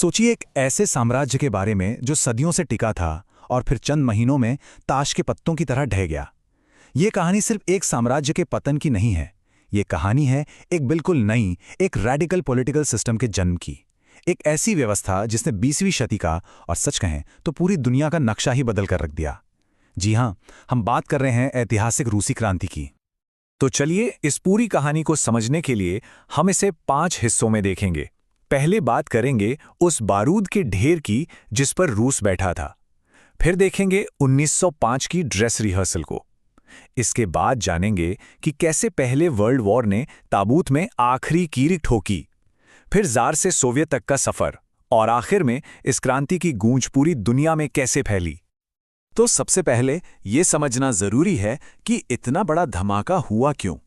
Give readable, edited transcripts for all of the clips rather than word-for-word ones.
सोचिए एक ऐसे साम्राज्य के बारे में जो सदियों से टिका था और फिर चंद महीनों में ताश के पत्तों की तरह ढह गया। ये कहानी सिर्फ एक साम्राज्य के पतन की नहीं है। ये कहानी है एक बिल्कुल नई, एक रैडिकल पॉलिटिकल सिस्टम के जन्म की। एक ऐसी व्यवस्था जिसने 20वीं शती का, और सच कहें तो पूरी दुनिया का नक्शा ही बदल कर रख दिया। जी हां, हम बात कर रहे हैं ऐतिहासिक रूसी क्रांति की। तो चलिए इस पूरी कहानी को समझने के लिए हम इसे 5 हिस्सों में देखेंगे। पहले बात करेंगे उस बारूद के ढेर की जिस पर रूस बैठा था। फिर देखेंगे 1905 की ड्रेस रिहर्सल को। इसके बाद जानेंगे कि कैसे पहले वर्ल्ड वॉर ने ताबूत में आखिरी कील ठोकी। फिर जार से सोवियत तक का सफर, और आखिर में इस क्रांति की गूंज पूरी दुनिया में कैसे फैली। तो सबसे पहले ये समझना जरूरी है कि इतना बड़ा धमाका हुआ क्यों।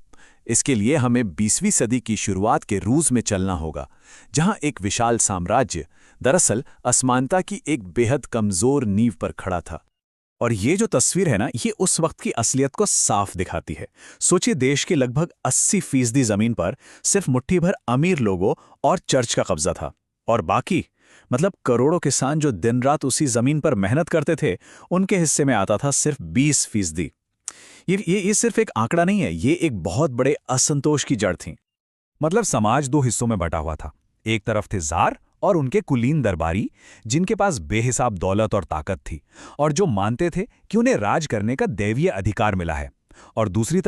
इसके लिए हमें 20वीं सदी की शुरुआत के रूस में चलना होगा, जहां एक विशाल साम्राज्य दरअसल असमानता की एक बेहद कमजोर नींव पर खड़ा था। और ये जो तस्वीर है ना, ये उस वक्त की असलियत को साफ दिखाती है। सोचिए, देश के लगभग 80% जमीन पर सिर्फ मुट्ठी भर अमीर लोगों और चर्च का कब्जा था, और बाकी मतलब करोड़ों किसान जो दिन रात उसी जमीन पर मेहनत करते थे, उनके हिस्से में आता था सिर्फ 20%। ये सिर्फ एक आंकड़ा नहीं है, ये एक बहुत बड़े असंतोष की जड़ थी। मतलब समाज दो हिस्सों में बटा हुआ था। एक तरफ थे जार और उनके कुलीन दरबारी, जिनके पास बेहिसाब दौलत और ताकत थी, और जो मानते थे कि उन्हें राज करने का दैवीय अधिकार मिला है। और दूसरी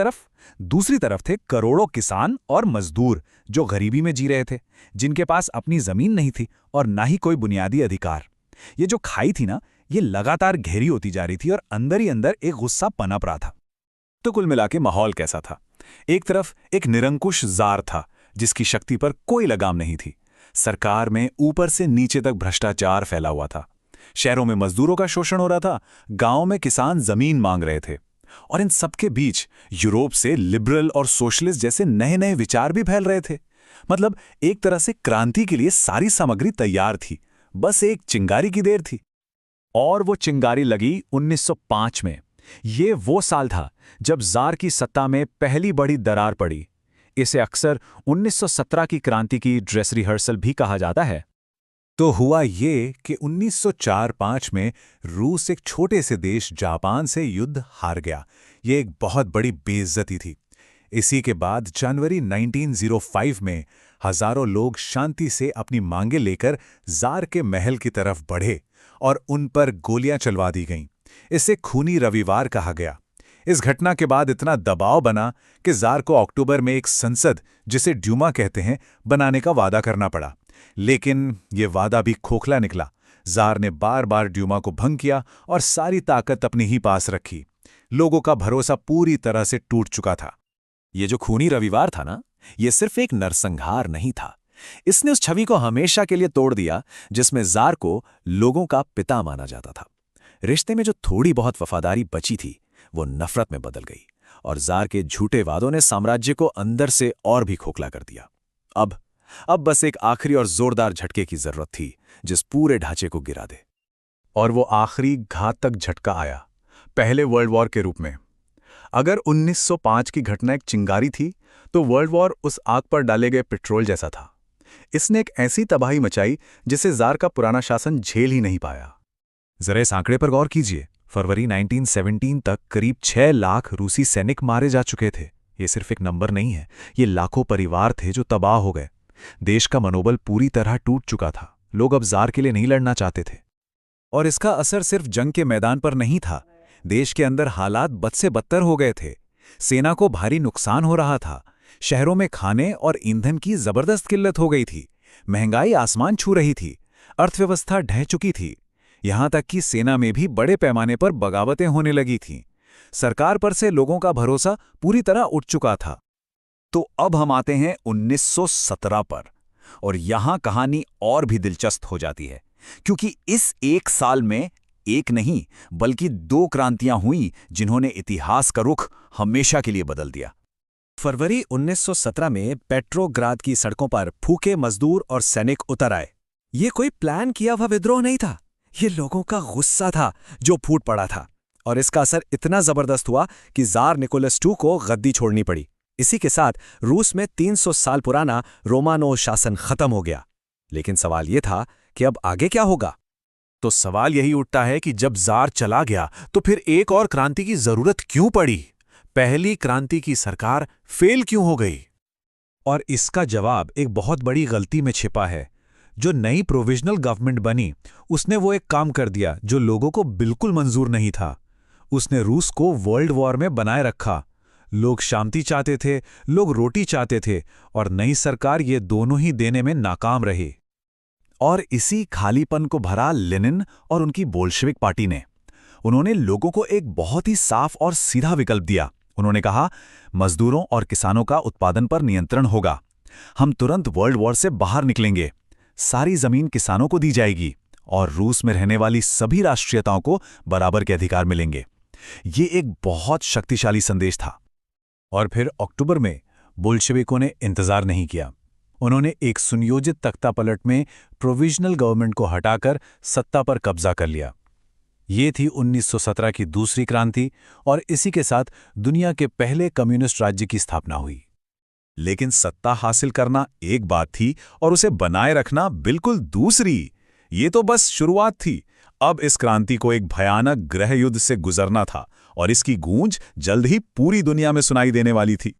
तरफ थे करोड़ों किसान और मजदूर जो गरीबी में जी रहे थे, जिनके पास अपनी जमीन नहीं थी और ना ही कोई बुनियादी अधिकार। ये जो खाई थी ना, ये लगातार गहरी होती जा रही थी और अंदर ही अंदर एक गुस्सा पनप रहा था। तो कुल मिला के माहौल कैसा था? एक तरफ एक निरंकुश जार था जिसकी शक्ति पर कोई लगाम नहीं थी। सरकार में ऊपर से नीचे तक भ्रष्टाचार फैला हुआ था। शहरों में मजदूरों का शोषण हो रहा था, गांव में किसान जमीन मांग रहे थे। और इन सबके बीच यूरोप से लिबरल और सोशलिस्ट जैसे नए नए विचार भी फैल रहे थे। मतलब एक तरह से क्रांति के लिए सारी सामग्री तैयार थी, बस एक चिंगारी की देर थी। और वो चिंगारी लगी 1905 में। ये वो साल था जब जार की सत्ता में पहली बड़ी दरार पड़ी। इसे अक्सर 1917 की क्रांति की ड्रेस रिहर्सल भी कहा जाता है। तो हुआ ये कि 1904-05 में रूस एक छोटे से देश जापान से युद्ध हार गया। ये एक बहुत बड़ी बेइज्जती थी। इसी के बाद जनवरी 1905 में हजारों लोग शांति से अपनी मांगें लेकर जार के महल की तरफ बढ़े और उन पर गोलियां चलवा दी गईं। इसे खूनी रविवार कहा गया। इस घटना के बाद इतना दबाव बना कि जार को अक्टूबर में एक संसद, जिसे ड्यूमा कहते हैं, बनाने का वादा करना पड़ा। लेकिन ये वादा भी खोखला निकला। जार ने बार बार ड्यूमा को भंग किया और सारी ताकत अपने ही पास रखी। लोगों का भरोसा पूरी तरह से टूट चुका था। ये जो खूनी रविवार था ना, ये सिर्फ एक नरसंहार नहीं था। इसने उस छवि को हमेशा के लिए तोड़ दिया जिसमें जार को लोगों का पिता माना जाता था। रिश्ते में जो थोड़ी बहुत वफादारी बची थी, वो नफरत में बदल गई, और जार के झूठे वादों ने साम्राज्य को अंदर से और भी खोखला कर दिया। अब बस एक आखिरी और जोरदार झटके की जरूरत थी जिस पूरे ढांचे को गिरा दे। और वो आखिरी घातक झटका आया पहले वर्ल्ड वॉर के रूप में। अगर 1905 की घटना एक चिंगारी थी, तो वर्ल्ड वॉर उस आग पर डाले गए पेट्रोल जैसा था। इसने एक ऐसी तबाही मचाई जिसे जार का पुराना शासन झेल ही नहीं पाया। जरा इस आंकड़े पर गौर कीजिए। फरवरी 1917 तक करीब 6 लाख रूसी सैनिक मारे जा चुके थे। ये सिर्फ एक नंबर नहीं है, ये लाखों परिवार थे जो तबाह हो गए। देश का मनोबल पूरी तरह टूट चुका था। लोग अब जार के लिए नहीं लड़ना चाहते थे। और इसका असर सिर्फ जंग के मैदान पर नहीं था। देश के अंदर हालात बद से बदतर हो गए थे। सेना को भारी नुकसान हो रहा था। शहरों में खाने और ईंधन की जबरदस्त किल्लत हो गई थी। महंगाई आसमान छू रही थी। अर्थव्यवस्था ढह चुकी थी। यहां तक कि सेना में भी बड़े पैमाने पर बगावतें होने लगी थीं। सरकार पर से लोगों का भरोसा पूरी तरह उठ चुका था। तो अब हम आते हैं 1917 पर, और यहां कहानी और भी दिलचस्प हो जाती है, क्योंकि इस एक साल में एक नहीं बल्कि 2 क्रांतियां हुई जिन्होंने इतिहास का रुख हमेशा के लिए बदल दिया। फरवरी 1917 में पेट्रोग्राद की सड़कों पर भूखे मजदूर और सैनिक उतर आए। ये कोई प्लान किया हुआ विद्रोह नहीं था, ये लोगों का गुस्सा था जो फूट पड़ा था। और इसका असर इतना जबरदस्त हुआ कि जार निकोलस II को गद्दी छोड़नी पड़ी। इसी के साथ रूस में 300 साल पुराना रोमानो शासन खत्म हो गया। लेकिन सवाल यह था कि अब आगे क्या होगा। तो सवाल यही उठता है कि जब जार चला गया तो फिर एक और क्रांति की जरूरत क्यों पड़ी? पहली क्रांति की सरकार फेल क्यों हो गई? और इसका जवाब एक बहुत बड़ी गलती में छिपा है। जो नई प्रोविजनल गवर्नमेंट बनी, उसने वो एक काम कर दिया जो लोगों को बिल्कुल मंजूर नहीं था। उसने रूस को वर्ल्ड वॉर में बनाए रखा। लोग शांति चाहते थे, लोग रोटी चाहते थे, और नई सरकार ये दोनों ही देने में नाकाम रही। और इसी खालीपन को भरा लेनिन और उनकी बोल्शेविक पार्टी ने। उन्होंने लोगों को एक बहुत ही साफ और सीधा विकल्प दिया। उन्होंने कहा, मजदूरों और किसानों का उत्पादन पर नियंत्रण होगा। हम तुरंत वर्ल्ड वॉर से बाहर निकलेंगे। सारी जमीन किसानों को दी जाएगी और रूस में रहने वाली सभी राष्ट्रीयताओं को बराबर के अधिकार मिलेंगे। ये एक बहुत शक्तिशाली संदेश था। और फिर अक्टूबर में बोल्शेविकों ने इंतजार नहीं किया। उन्होंने एक सुनियोजित तख्तापलट में प्रोविजनल गवर्नमेंट को हटाकर सत्ता पर कब्जा कर लिया। ये थी 1917 की दूसरी क्रांति, और इसी के साथ दुनिया के पहले कम्युनिस्ट राज्य की स्थापना हुई। लेकिन सत्ता हासिल करना एक बात थी और उसे बनाए रखना बिल्कुल दूसरी। ये तो बस शुरुआत थी। अब इस क्रांति को एक भयानक गृह युद्ध से गुजरना था, और इसकी गूंज जल्द ही पूरी दुनिया में सुनाई देने वाली थी।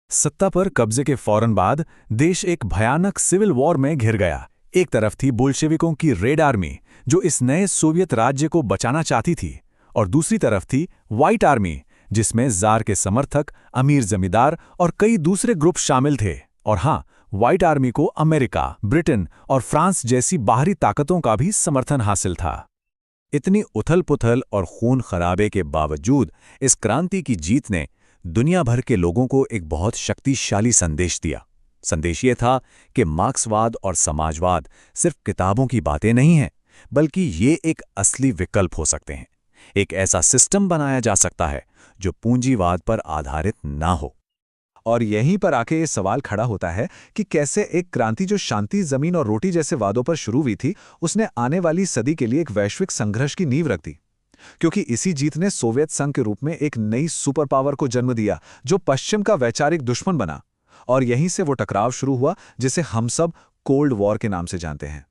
सत्ता पर कब्जे के फौरन बाद देश एक भयानक सिविल वॉर में घिर गया। एक तरफ थी बोल्शेविकों की रेड आर्मी, जो इस नए सोवियत राज्य को बचाना चाहती थी, और दूसरी तरफ थी व्हाइट आर्मी, जिसमें जार के समर्थक, अमीर जमींदार और कई दूसरे ग्रुप शामिल थे। और हाँ, व्हाइट आर्मी को अमेरिका, ब्रिटेन और फ्रांस जैसी बाहरी ताकतों का भी समर्थन हासिल था। इतनी उथल-पुथल और खून खराबे के बावजूद इस क्रांति की जीत ने दुनिया भर के लोगों को एक बहुत शक्तिशाली संदेश दिया। संदेश ये था कि मार्क्सवाद और समाजवाद सिर्फ किताबों की बातें नहीं हैं, बल्कि ये एक असली विकल्प हो सकते हैं। एक ऐसा सिस्टम बनाया जा सकता है जो पूंजीवाद पर आधारित ना हो। और यहीं पर आके ये सवाल खड़ा होता है कि कैसे एक क्रांति जो शांति, जमीन और रोटी जैसे वादों पर शुरू हुई थी, उसने आने वाली सदी के लिए एक वैश्विक संघर्ष की नींव रख दी। क्योंकि इसी जीत ने सोवियत संघ के रूप में एक नई सुपर पावर को जन्म दिया, जो पश्चिम का वैचारिक दुश्मन बना। और यहीं से वो टकराव शुरू हुआ जिसे हम सब कोल्ड वॉर के नाम से जानते हैं।